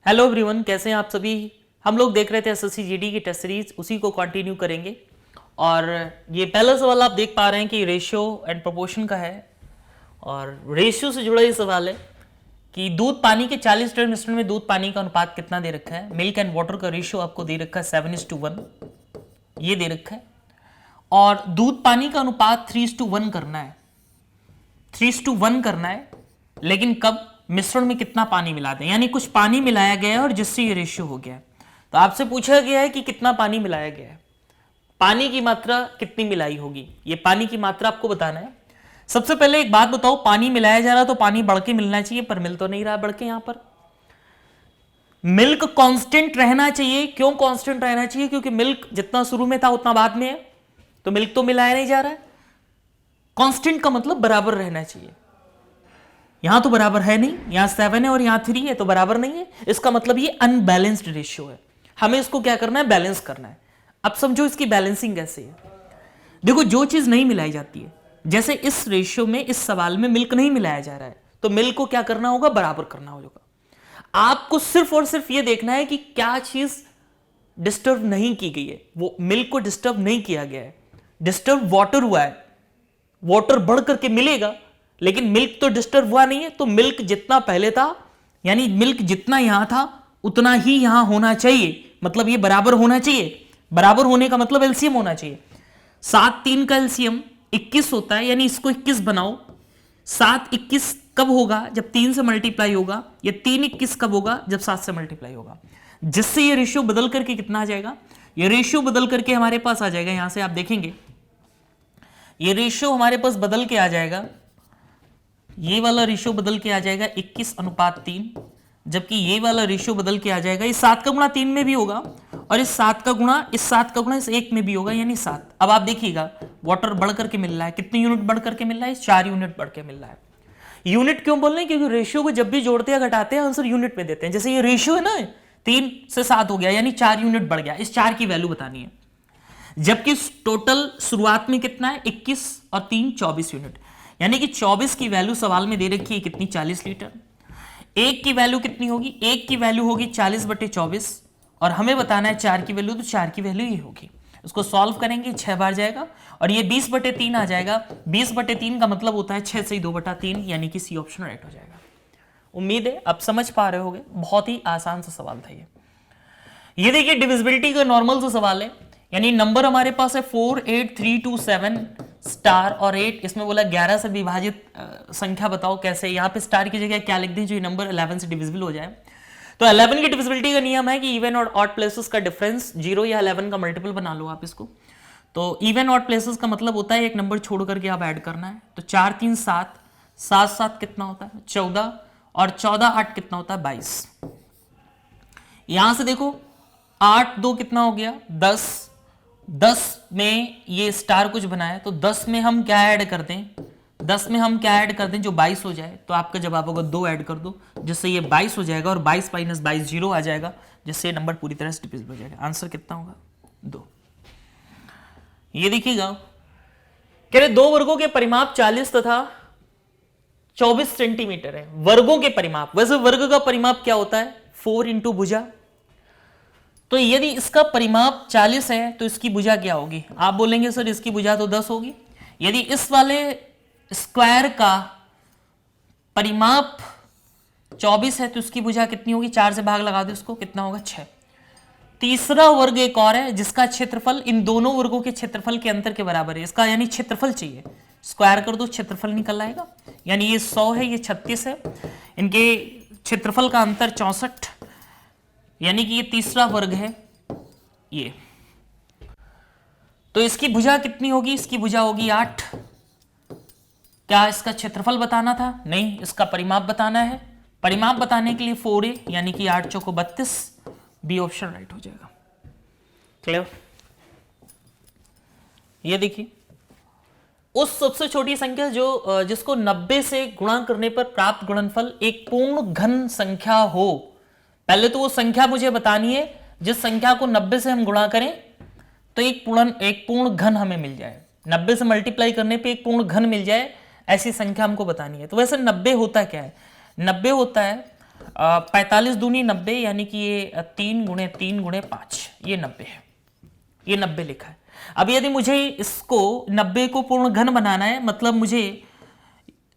Hello everyone, कैसे हैं आप सभी। हम लोग देख रहे थे एसएससी जीडी की टेस्ट सीरीज, उसी को कंटिन्यू करेंगे। और ये पहला सवाल आप देख पा रहे हैं कि रेशियो एंड प्रोपोर्शन का है। और रेशियो से जुड़ा ये सवाल है कि दूध पानी के 40 लीटर मिश्रण में दूध पानी का अनुपात कितना दे रखा है। मिल्क एंड वाटर का रेशियो आपको दे रखा है 7:1, ये दे रखा है। और दूध पानी का अनुपात 3:1 करना है, 3:1 करना है। लेकिन कब? मिश्रण में कितना पानी मिला दें, यानी कुछ पानी मिलाया गया है और जिससे ये रेशियो हो गया है। तो आपसे पूछा गया है कि कितना पानी मिलाया गया है, पानी की मात्रा कितनी मिलाई होगी, ये पानी की मात्रा आपको बताना है। सबसे पहले एक बात बताओ, पानी मिलाया जा रहा तो पानी बढ़ के मिलना चाहिए, पर मिल तो नहीं रहा बढ़ के। यहां पर मिल्क कांस्टेंट रहना चाहिए। क्यों कांस्टेंट रहना चाहिए? क्योंकि मिल्क जितना शुरू में था उतना बाद में है, तो मिल्क तो मिलाया नहीं जा रहा है। कांस्टेंट का मतलब बराबर रहना चाहिए। यहां तो बराबर है नहीं, यहां 7 है और यहां 3 है, तो बराबर नहीं है। इसका मतलब ये अनबैलेंस्ड रेशियो है। हमें इसको क्या करना है? बैलेंस करना है। अब समझो इसकी बैलेंसिंग कैसे है। देखो, जो चीज नहीं मिलाई जाती है, जैसे इस रेशियो में, इस सवाल में मिल्क नहीं मिलाया जा रहा है, तो मिल्क को क्या करना होगा? बराबर करना होगा। आपको सिर्फ और सिर्फ ये देखना है कि क्या चीज डिस्टर्ब नहीं की गई है। वो मिल्क को डिस्टर्ब नहीं किया गया है, डिस्टर्ब वाटर हुआ है। वाटर बढ़ करके मिलेगा, लेकिन मिल्क तो डिस्टर्ब हुआ नहीं है। तो मिल्क जितना पहले था, यानी मिल्क जितना यहां था उतना ही यहां होना चाहिए। मतलब ये बराबर होना चाहिए। बराबर होने का मतलब एलसीएम होना चाहिए। 7 3 का एलसीएम 21 होता है, यानी इसको 21 बनाओ। 7 21 कब होगा? जब 3 से मल्टीप्लाई होगा। या 3 21 कब होगा? जब 7 से मल्टीप्लाई होगा। जिससे ये रेशियो बदल करके कितना आ जाएगा? ये रेशियो बदल करके हमारे पास आ जाएगा, यहां से आप देखेंगे ये रेशियो हमारे पास बदल के आ जाएगा। ये वाला रेशियो बदल के आ जाएगा 21:3, जबकि ये वाला रेशियो बदल के आ जाएगा, इस 7 का गुणा 3 में भी होगा और इस 7 का गुणा इस 1 में भी होगा, यानी 7। अब आप देखिएगा वाटर बढ़ करके मिल रहा है। कितनी यूनिट बढ़ करके मिल रहा है? 4 यूनिट बढ़ के मिल रहा है। यूनिट क्यों बोल रहे हैं? क्योंकि रेशियो को जब भी जोड़ते हैं घटाते हैं आंसर यूनिट में देते हैं। जैसे ये रेशियो है ना, 3 से 7 हो गया, यानी 4 यूनिट बढ़ गया। इस 4 की वैल्यू बतानी है। जबकि टोटल शुरुआत में कितना है? 21 और 3 24 यूनिट, यानी कि 24 की वैल्यू सवाल में दे रखी है कितनी? 40 लीटर। 1 की वैल्यू कितनी होगी? 1 की वैल्यू होगी 40/24, और हमें बताना है 4 की वैल्यू, तो 4 की वैल्यू ये होगी। उसको सॉल्व करेंगे 6 बार जाएगा और ये 20/3 आ जाएगा। 20/3 का मतलब होता है 6 से 2/3, यानी कि सी ऑप्शन राइट हो जाएगा। उम्मीद है आप समझ पा रहे होगे, बहुत ही आसान सा सवाल था ये देखिए डिविजिबिलिटी का नॉर्मल सा सवाल है, यानी नंबर हमारे पास है 4 8 3 2 7 स्टार और 8। इसमें बोला 11 से विभाजित संख्या बताओ कैसे। यहाँ पे स्टार की जगह क्या लिख दें जो ये नंबर 11 से डिविजिबल हो जाए। तो 11 की डिविजिबिलिटी का नियम है कि इवन और ऑड प्लेसेस का डिफरेंस 0 या 11 का मल्टीपल बना लो आप इसको। तो इवन ऑड प्लेसेस का मतलब होता है एक नंबर छोड़ करके आप ऐड करना है। तो 4 3 7, 7 7 कितना होता है? 14, और 14 8 कितना होता है? 22। यहां से देखो 8 2 कितना हो गया? 10। 10 में ये स्टार कुछ बनाया, तो 10 में हम क्या ऐड कर दें? 10 में हम क्या ऐड कर दें जो 22 हो जाए? तो आपका जवाब होगा 2 ऐड कर दो, जिससे ये 22 हो जाएगा, और 22 - 22 0 आ जाएगा, जिससे ये नंबर पूरी तरह से डिविजिबल हो जाएगा। आंसर कितना होगा? 2। ये देखिएगा, कह रहे 2 वर्गों के परिमाप 40 तथा 24 सेंटीमीटर है। वर्गों के परिमाप, वैसे वर्ग का परिमाप क्या होता है? 4 इंटू भुजा। तो यदि इसका परिमाप 40 है तो इसकी भुजा क्या होगी? आप बोलेंगे सर इसकी भुजा तो 10 होगी। यदि इस वाले स्क्वायर का परिमाप 24 है तो इसकी भुजा कितनी होगी? 4 से भाग लगा दो इसको, कितना होगा? 6। तीसरा वर्ग एक और है जिसका क्षेत्रफल इन दोनों वर्गों के क्षेत्रफल के अंतर के बराबर है। इसका यानी क्षेत्रफल चाहिए, स्क्वायर कर दो, क्षेत्रफल निकल आएगा। यानी ये 100 है, ये 36 है, इनके क्षेत्रफल का अंतर 64, यानी कि ये तीसरा वर्ग है ये। तो इसकी भुजा कितनी होगी? इसकी भुजा होगी 8। क्या इसका क्षेत्रफल बताना था? नहीं, इसका परिमाप बताना है। परिमाप बताने के लिए 4a, यानी कि 8 चौको 32, बी ऑप्शन राइट हो जाएगा। क्लियर? ये देखिए, उस सबसे छोटी संख्या जो जिसको 90 से गुणा करने पर प्राप्त गुणनफल एक पूर्ण घन संख्या हो। पहले तो वो संख्या मुझे बतानी है जिस संख्या को 90 से हम गुणा करें तो एक पूर्ण घन हमें मिल जाए। 90 से मल्टीप्लाई करने पे एक पूर्ण घन मिल जाए, ऐसी संख्या हमको बतानी है। तो वैसे 90 होता क्या है? 90 होता है 45 दूनी 90, यानी कि ये 3 गुणे 3 गुणे 5, ये 90 है, ये 90 लिखा है। अब यदि मुझे इसको 90 को पूर्ण घन बनाना है, मतलब मुझे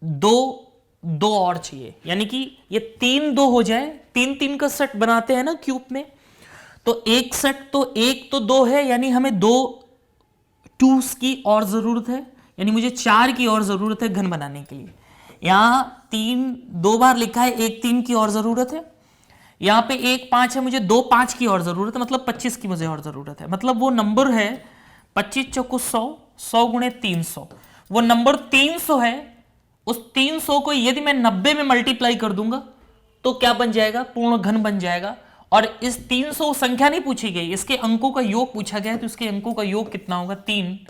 दो और चाहिए, यानी कि ये 3 2 हो जाए, 3 3 का सेट बनाते हैं ना क्यूब में, तो एक सेट तो 1 तो 2 है, यानी हमें 2 2s की और जरूरत है, यानी मुझे 4 की और जरूरत है घन बनाने के लिए। यहां 3 2 बार लिखा है, 1 3 की और जरूरत है, यहां पे 1 5 है, मुझे 2 5 की और जरूरत है, मतलब 25 की मुझे और जरूरत है। मतलब वो नंबर है 25 चौको 100, 100 गुणे 300, वो नंबर 300 है। उस 300 को यदि मैं 90 में मल्टीप्लाई कर दूंगा तो क्या बन जाएगा, पूर्ण घन बन जाएगा। और इस 300 संख्या नहीं पूछी गई, इसके अंकों का योग पूछा गया है, तो इसके अंकों का योग कितना होगा, 3,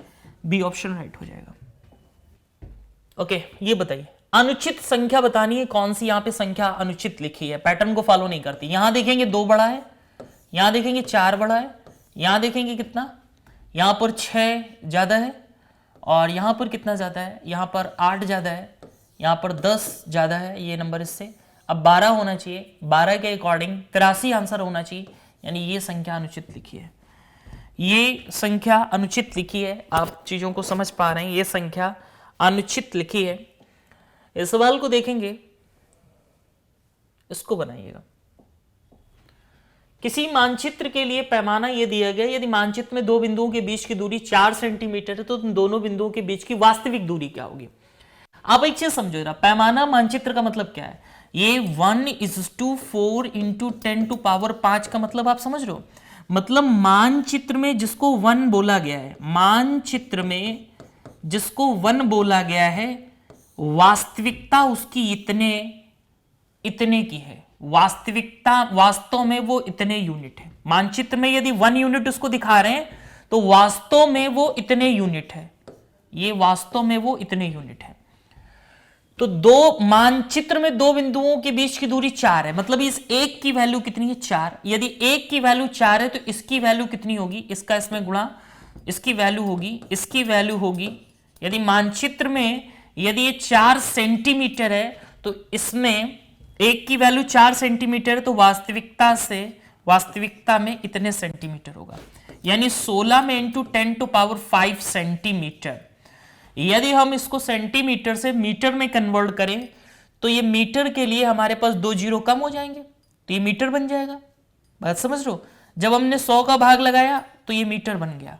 बी ऑप्शन राइट हो जाएगा। ओके, ये बताइए अनुचित संख्या बतानी है, कौन सी यहां पे संख्या अनुचित लिखी है, पैटर्न को फॉलो नहीं करती। यहां देखेंगे 2 बड़ा है, यहां देखेंगे 4 बड़ा है, यहां देखेंगे कितना, यहां पर 6 ज्यादा है, और यहां पर कितना ज्यादा है, यहां पर 8 ज्यादा है, यहां पर 10 ज्यादा है, ये नंबर इससे। अब 12 होना चाहिए, 12 के अकॉर्डिंग 83 आंसर होना चाहिए, यानी ये संख्या अनुचित लिखी है, ये संख्या अनुचित लिखी है। आप चीजों को समझ पा रहे हैं, ये संख्या अनुचित लिखी है। इस सवाल को देखेंगे, इसको बनाइएगा। किसी मानचित्र के लिए पैमाना यह दिया गया, यदि मानचित्र में 2 बिंदुओं के बीच की दूरी 4 सेंटीमीटर है, तो उन दोनों बिंदुओं के बीच की वास्तविक दूरी क्या होगी। आप एक चीज समझो जरा, पैमाना मानचित्र का मतलब क्या है, ये 1:4 × 10⁵ का मतलब आप समझ रहे हो। मतलब मानचित्र में जिसको 1 बोला गया है, मानचित्र में जिसको 1 बोला गया है, वास्तविकता उसकी इतने की है, वास्तविकता वास्तव में वो इतने यूनिट है। मानचित्र में यदि 1 यूनिट उसको दिखा रहे हैं, तो वास्तव में वो इतने यूनिट है, ये वास्तव में वो इतने यूनिट है। तो मानचित्र में 2 बिंदुओं के बीच की दूरी 4 है, मतलब इस एक की वैल्यू कितनी है, 4। यदि एक की वैल्यू 4 है, तो इसकी वैल्यू कितनी होगी, इसका इसमें गुणा, इसकी वैल्यू होगी, इसकी वैल्यू होगी। यदि मानचित्र में यदि ये 4 सेंटीमीटर है, तो इसमें एक की वैल्यू 4 सेंटीमीटर है, तो वास्तविकता में इतने सेंटीमीटर होगा, यानी 16 में × 10⁵ सेंटीमीटर। यदि हम इसको सेंटीमीटर से मीटर में कन्वर्ट करें, तो ये मीटर के लिए हमारे पास 2 जीरो कम हो जाएंगे, तो ये मीटर बन जाएगा। बात समझ लो, जब हमने 100 का भाग लगाया तो ये मीटर बन गया।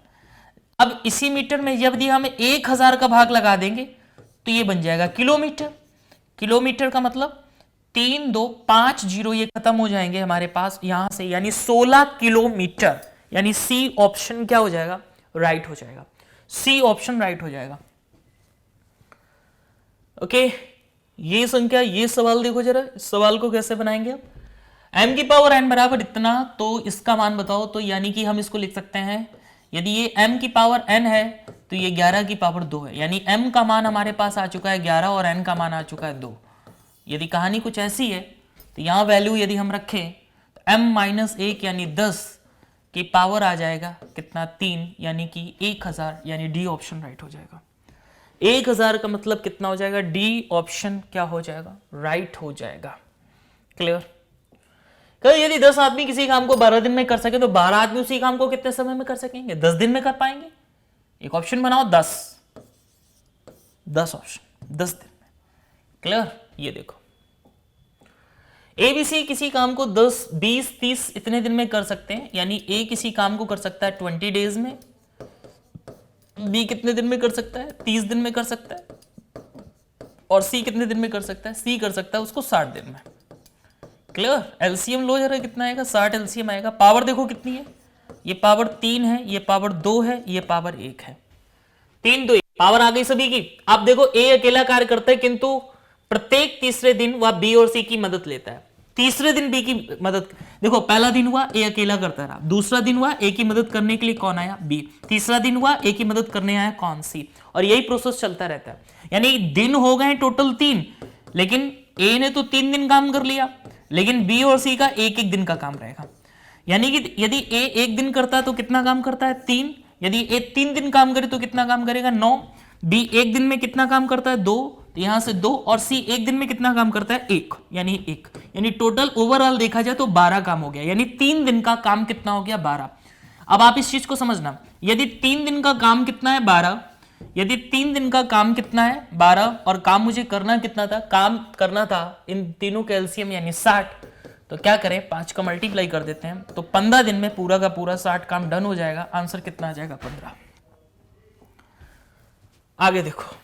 अब इसी मीटर में यदि हम 1000 का भाग लगा देंगे, तो ये बन जाएगा किलोमीटर। किलोमीटर का मतलब 3 2 5 जीरो ये खत्म हो जाएंगे हमारे पास यहां से, यानी 16 किलोमीटर, यानी सी ऑप्शन क्या हो जाएगा, राइट हो जाएगा। सी ऑप्शन राइट हो जाएगा। ओके, ये संख्या, ये सवाल देखो जरा, इस सवाल को कैसे बनाएंगे आप। m⁴n बराबर इतना, तो इसका मान बताओ, तो यानी कि हम इसको लिख सकते हैं, यदि ये m⁴n है तो ये 11⁻2 है, यानी m का मान हमारे पास आ चुका है 11 और n का मान आ चुका है 2। यदि कहानी कुछ ऐसी है, तो यहां वैल्यू यदि हम रखें, तो m-1 यानी 10 की पावर आ जाएगा कितना, 3, यानी कि 1000, यानी डी ऑप्शन राइट हो जाएगा। 1000 का मतलब कितना हो जाएगा, डी ऑप्शन क्या हो जाएगा, राइट हो जाएगा। क्लियर। यदि 10 आदमी किसी काम को 12 दिन में कर सके, तो 12 आदमी उसी काम को कितने समय में कर सकेंगे, 10 दिन में कर पाएंगे। एक ऑप्शन बनाओ, 10 ऑप्शन 10 दिन में। क्लियर। ये देखो, ABC किसी काम को 10 20 30 इतने दिन में कर सकते हैं, यानी A किसी काम को कर सकता है 20 डेज में, B कितने दिन में कर सकता है, 30 दिन में कर सकता है, और C कितने दिन में कर सकता है, C कर सकता है उसको 60 दिन में। क्लियर। एलसीएम लो जरा, कितना आएगा, 60 एलसीएम आएगा। पावर देखो कितनी है, ये पावर 3 है, ये पावर 2 है, ये पावर 1 है, 3 2 1 पावर आ गई सभी की। आप देखो A अकेला कार्य करता है, किंतु प्रत्येक तीसरे दिन वह B और C की मदद लेता है। तीसरे दिन B की मदद, देखो पहला दिन हुआ A अकेला करता रहा, दूसरा दिन हुआ A की मदद करने के लिए कौन आया, B, तीसरा दिन हुआ A की मदद करने आया कौन, C, और यही प्रोसेस चलता रहता है। यानी दिन हो गए टोटल 3, लेकिन A ने तो 3 दिन काम कर लिया, लेकिन B और C का 1-1 दिन का काम रहेगा। यानी कि यदि A 1 दिन करता है तो कितना काम करता है, 3, यदि A 3 दिन काम करे तो कितना काम करेगा, 9, B 1 दिन में कितना काम करता है, 2, तो यहां से 2 और सी एक दिन में कितना काम करता है 1, यानी टोटल ओवरऑल देखा जाए तो 12 काम हो गया, यानी 3 दिन का काम कितना हो गया 12। अब आप इस चीज को समझना, यदि 3 दिन का काम कितना है 12, यदि 3 दिन का काम कितना है 12 और काम मुझे करना कितना था, काम करना था इन तीनों का एलसीएम यानी 60, तो क्या करें 5 का मल्टीप्लाई कर देते हैं, तो 15 दिन में पूरा का पूरा 60 काम डन हो जाएगा। आंसर कितना आ जाएगा 15। आगे देखो,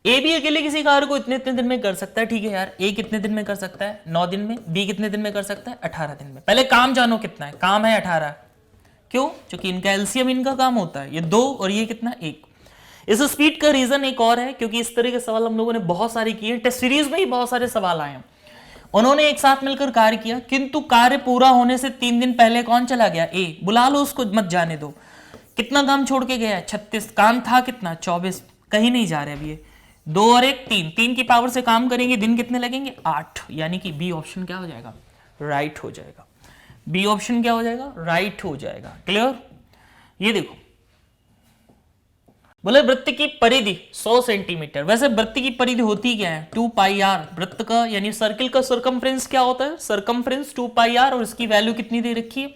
ए भी अकेले किसी कार्य को इतने इतने दिन में कर सकता है, ठीक है यार, ए कितने दिन में कर सकता है 9 दिन में, बी कितने दिन में कर सकता है 18 दिन में। पहले काम जानो कितना है, काम है 18, क्यों, क्योंकि इनका एलसीएम इनका काम होता है, ये 2 और ये कितना 1। इस स्पीड का रीजन एक और है, क्योंकि इस तरह के सवाल हम लोगों ने बहुत सारे किए, टेस्ट सीरीज में ही बहुत सारे सवाल आए हैं। उन्होंने एक साथ मिलकर कार्य किया, किंतु कार्य पूरा होने से 3 दिन पहले कौन चला गया, ए, बुला लो उसको, मत जाने दो। कितना काम छोड़ के गया 36, काम था कितना 24, कहीं नहीं जा रहे अभी ये, 2 और 1 3, 3 की पावर से काम करेंगे, दिन कितने लगेंगे 8, यानी कि बी ऑप्शन क्या हो जाएगा राइट हो जाएगा, बी ऑप्शन क्या हो जाएगा राइट हो जाएगा। क्लियर। ये देखो, बोले वृत्त की परिधि 100 सेंटीमीटर, वैसे वृत्त की परिधि होती क्या है 2 पाई आर, वृत्त का यानी सर्किल का सरकमफ्रेंस क्या होता है, सरकमफ्रेंस 2 पाई आर, और इसकी वैल्यू कितनी दे रखी है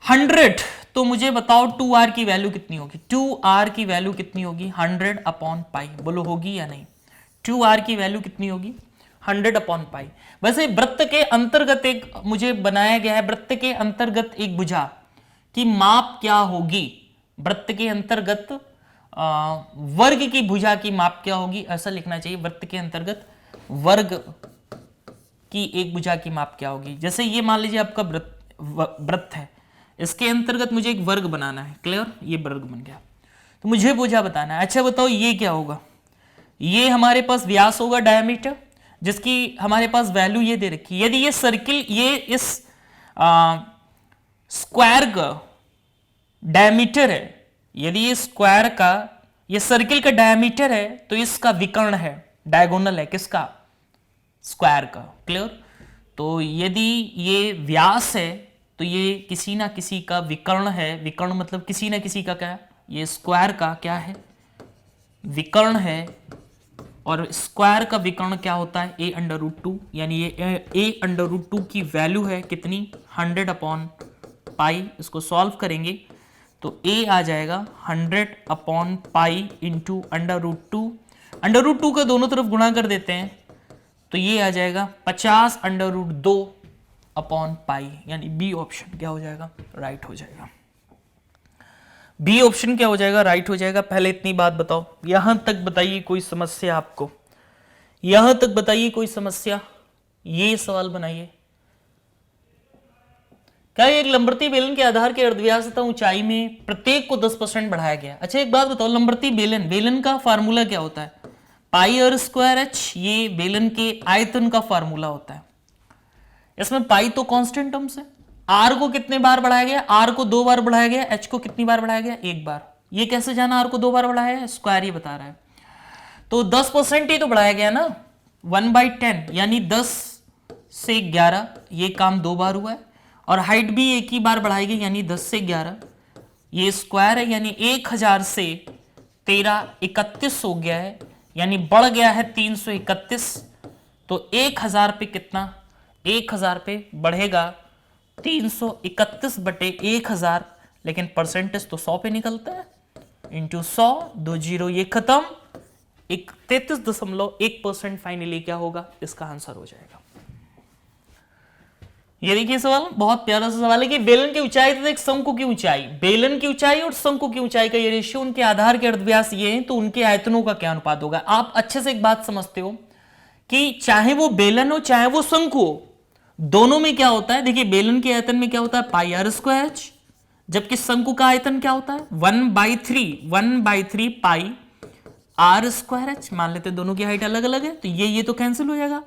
100। तो मुझे बताओ 2r की वैल्यू कितनी होगी, 2r की वैल्यू कितनी होगी 100 अपॉन पाई, बोलो होगी या नहीं, 2r की वैल्यू कितनी होगी 100 अपॉन पाई। वैसे वृत्त के अंतर्गत एक मुझे बनाया गया है, वृत्त के अंतर्गत एक भुजा की माप क्या होगी, वृत्त के अंतर्गत वर्ग की भुजा की माप क्या होगी, ऐसा लिखना चाहिए, वृत्त के अंतर्गत वर्ग की एक भुजा की माप क्या होगी। जैसे ये मान लीजिए आपका वृत्त है, इसके अंतर्गत मुझे एक वर्ग बनाना है, क्लियर, ये वर्ग बन गया, तो मुझे भुजा बताना है। अच्छा बताओ ये क्या होगा, ये हमारे पास व्यास होगा डायमीटर, जिसकी हमारे पास वैल्यू ये दे रखी है। यदि ये सर्किल, ये इस स्क्वायर का डायमीटर है, यदि ये स्क्वायर का, ये सर्किल का डायमीटर है, तो इसका विकर्ण है, डायगोनल है किसका स्क्वायर का। क्लियर। तो यदि ये व्यास है तो ये किसी ना किसी का विकर्ण है, विकर्ण मतलब किसी ना किसी का क्या है, ये स्क्वायर का क्या है विकर्ण है, और स्क्वायर का विकर्ण क्या होता है a अंडर रूट 2, यानी ये a अंडर रूट 2 की वैल्यू है कितनी 100 अपॉन पाई। इसको सॉल्व करेंगे तो a आ जाएगा 100 upon pi into under root 2, under root 2 का दोनों तरफ गुणा कर देते हैं तो ये आ जाएगा 50 अंडर रूट 2 अपॉन पाई, यानी बी ऑप्शन क्या हो जाएगा राइट हो जाएगा, बी ऑप्शन क्या हो जाएगा राइट हो जाएगा। पहले इतनी बात बताओ, यहां तक बताइए कोई समस्या आपको, यहां तक बताइए कोई समस्या, ये सवाल बनाइए। क्या एक लंबवती बेलन के आधार के अर्धव्यास तथा ऊंचाई में प्रत्येक को 10% बढ़ाया गया। अच्छा एक बात बताओ, लंबवती बेलन, बेलन का फार्मूला क्या होता है पाई आर स्क्वायर एच, ये बेलन के आयतन का फार्मूला होता है। इसमें पाई तो कांस्टेंट टर्म्स है, आर को कितने बार बढ़ाया गया, आर को 2 बार बढ़ाया गया, एच को कितनी बार बढ़ाया गया 1 बार। ये कैसे जाना आर को 2 बार बढ़ाया है, स्क्वायर ही बता रहा है, तो 10% ही तो बढ़ाया गया ना 1/10, यानी 10 से 11, ये काम 2 बार हुआ है, और हाइट भी एक ही बार बढ़ाई गई यानी 10 से 11, ये स्क्वायर है यानी 1000 से 13 31 हो गया है, यानी बढ़ गया है 331, तो 1000 पे कितना 1000 पे बढ़ेगा 331 बटे 1000, लेकिन परसेंटेज तो 100 पे निकलता है, इंटू 100, 2 जीरो ये खत्म, 33.1% फाइनली क्या होगा इसका आंसर हो जाएगा। ये देखिए सवाल बहुत प्यारा सा सवाल है कि बेलन की ऊंचाई तथा एक शंकु की ऊंचाई, बेलन की ऊंचाई और शंकु की ऊंचाई का ये रेशियो, उनके आधार के अर्धव्यास ये हैं, तो उनके आयतनों का क्या अनुपात होगा। आप अच्छे से एक बात समझते हो कि चाहे वो बेलन हो चाहे वो शंकु हो, दोनों में क्या होता है, देखिए बेलन के आयतन में क्या होता है पाई आर स्क्वायर एच, जबकि शंकु का आयतन क्या होता है 1/3 पाई आर स्क्वायर एच। मान लेते हैं दोनों की हाइट अलग अलग है, तो ये तो कैंसिल हो जाएगा,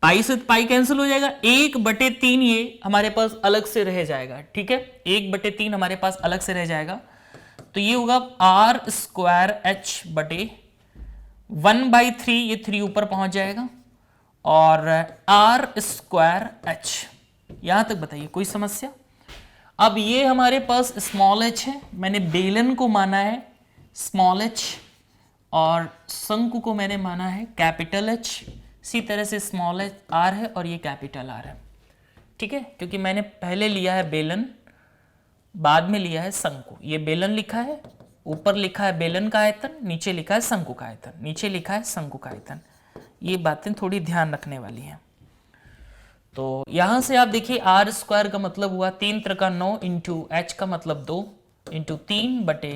पाई से पाई कैंसिल हो जाएगा, 1/3 ये हमारे पास अलग से रह जाएगा, ठीक है 1/3 हमारे पास अलग से रह जाएगा, तो ये होगा आर स्क्वायर एच बटे 1/3, ये 3 ऊपर पहुंच जाएगा, और आर स्क्वायर एच। यहां तक बताइए कोई समस्या। अब ये हमारे पास स्मॉल एच है, मैंने बेलन को माना है स्मॉल एच, और शंकु को मैंने माना है कैपिटल H, इसी तरह से स्मॉल h R है और ये कैपिटल R है। ठीक है, क्योंकि मैंने पहले लिया है बेलन, बाद में लिया है शंकु। ये बेलन लिखा है, ऊपर लिखा है बेलन का आयतन, नीचे लिखा है शंकु का आयतन, नीचे लिखा है शंकु का आयतन। ये बातें थोड़ी ध्यान रखने वाली हैं। तो यहां से आप देखिए आर स्क्वायर का मतलब हुआ 3 त्रिका 9 इंटू एच का मतलब 2 इंटू 3 बटे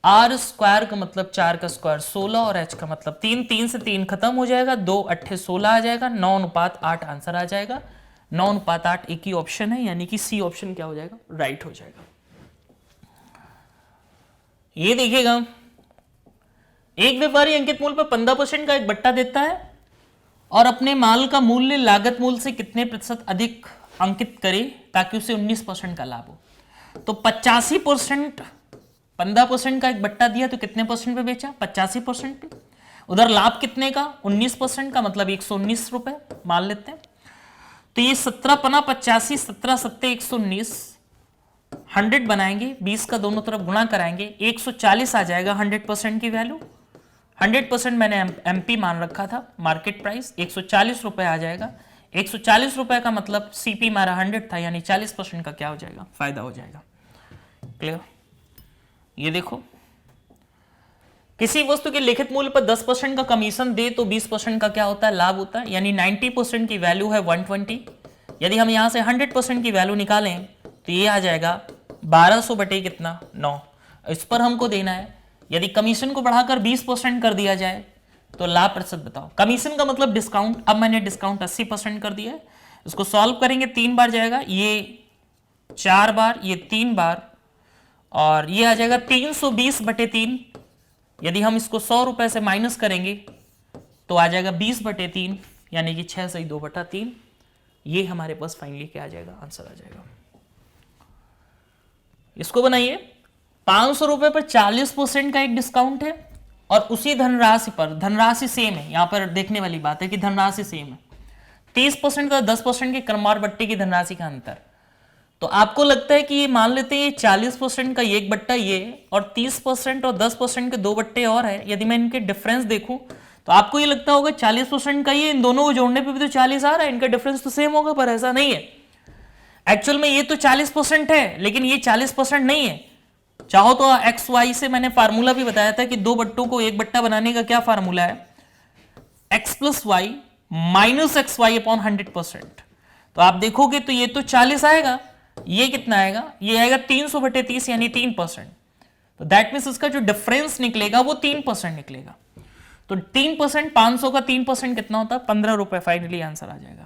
आर स्क्वायर का मतलब 4 का स्क्वायर 16 और एच का मतलब 3, 3 से 3 खत्म हो जाएगा, 2 अट्ठे 16 आ जाएगा, 9:8 आंसर आ जाएगा। 9:8 एक ही ऑप्शन है, यानी कि सी ऑप्शन क्या हो जाएगा, राइट हो जाएगा। ये देखिएगा, एक व्यापारी अंकित मूल्य पर 15% का एक बट्टा देता है और अपने माल का मूल्य लागत मूल्य से कितने प्रतिशत अधिक अंकित करे ताकि उसे 19% का लाभ हो। तो 85%, 15% का एक बट्टा दिया तो कितने परसेंट पे बेचा, 85% पे। उधर लाभ कितने का, 19% का, मतलब 119 रुपए मान लेते हैं। तो ये 17 पना 85, 17 सत्ते 119, 100 बनाएंगे, 20 का दोनों तरफ गुणा कराएंगे, 140 आ जाएगा 100% की वैल्यू। 100% मैंने एमपी मान रखा था, मार्केट प्राइस 140 रुपए आ जाएगा। 140 रुपए का मतलब सीपी हमारा 100 था, यानी 40% का क्या हो जाएगा, फायदा हो जाएगा। क्लियर। ये देखो, किसी वस्तु के लिखित मूल्य पर 10% का कमीशन दे तो 20% का क्या होता है, लाभ होता है। यानी 90% की वैल्यू है 120। यदि हम यहां से 100% की वैल्यू निकालें तो ये आ जाएगा 1200 बटे कितना, 9। इस पर हमको देना है। यदि कमीशन को बढ़ाकर 20% कर दिया जाए तो लाभ प्रतिशत बताओ। कमीशन का मतलब डिस्काउंट, अब मैंने डिस्काउंट 80% कर दिया है। इसको सॉल्व करेंगे, 3 बार जाएगा, ये 4 बार, ये 3 बार, और ये आ जाएगा 320 बटे 3। यदि हम इसको 100 रुपए से माइनस करेंगे तो आ जाएगा 20 बटे 3, यानी कि 6 सही 2 बटा 3। ये हमारे पास फाइनली क्या आ जाएगा, आंसर आ जाएगा। इसको बनाइए, 500 रुपए पर 40% का एक डिस्काउंट है और उसी धनराशि पर, धनराशि सेम है, यहां पर देखने वाली बात है कि धनराशि सेम है। 30% का 10% के क्रमवार बट्टे की धनराशि का अंतर। तो आपको लगता है कि ये मान लेते हैं 40% का एक बट्टा ये और 30% और 10% के 2 बट्टे और है। यदि मैं इनके डिफरेंस देखूं तो आपको ये लगता होगा 40% का ये, इन दोनों को जोड़ने पे भी तो 40 आ रहा है, इनका डिफरेंस तो सेम होगा, पर ऐसा नहीं है। एक्चुअल में ये तो 40% है, लेकिन ये 40% नहीं है। चाहो तो एक्स वाई से मैंने फार्मूला भी बताया था कि 2 बट्टों को एक बट्टा बनाने का क्या फार्मूला है, x plus y minus x y upon 100%। तो आप देखोगे तो ये तो 40 आएगा, ये कितना आएगा, ये आएगा 300 बटे 30, यानी 3%। तो दैट मीन्स इसका जो डिफरेंस निकलेगा वो 3% निकलेगा। तो 3%, 500 का 3% कितना होता है, 15 रुपए। फाइनली आंसर आ जाएगा।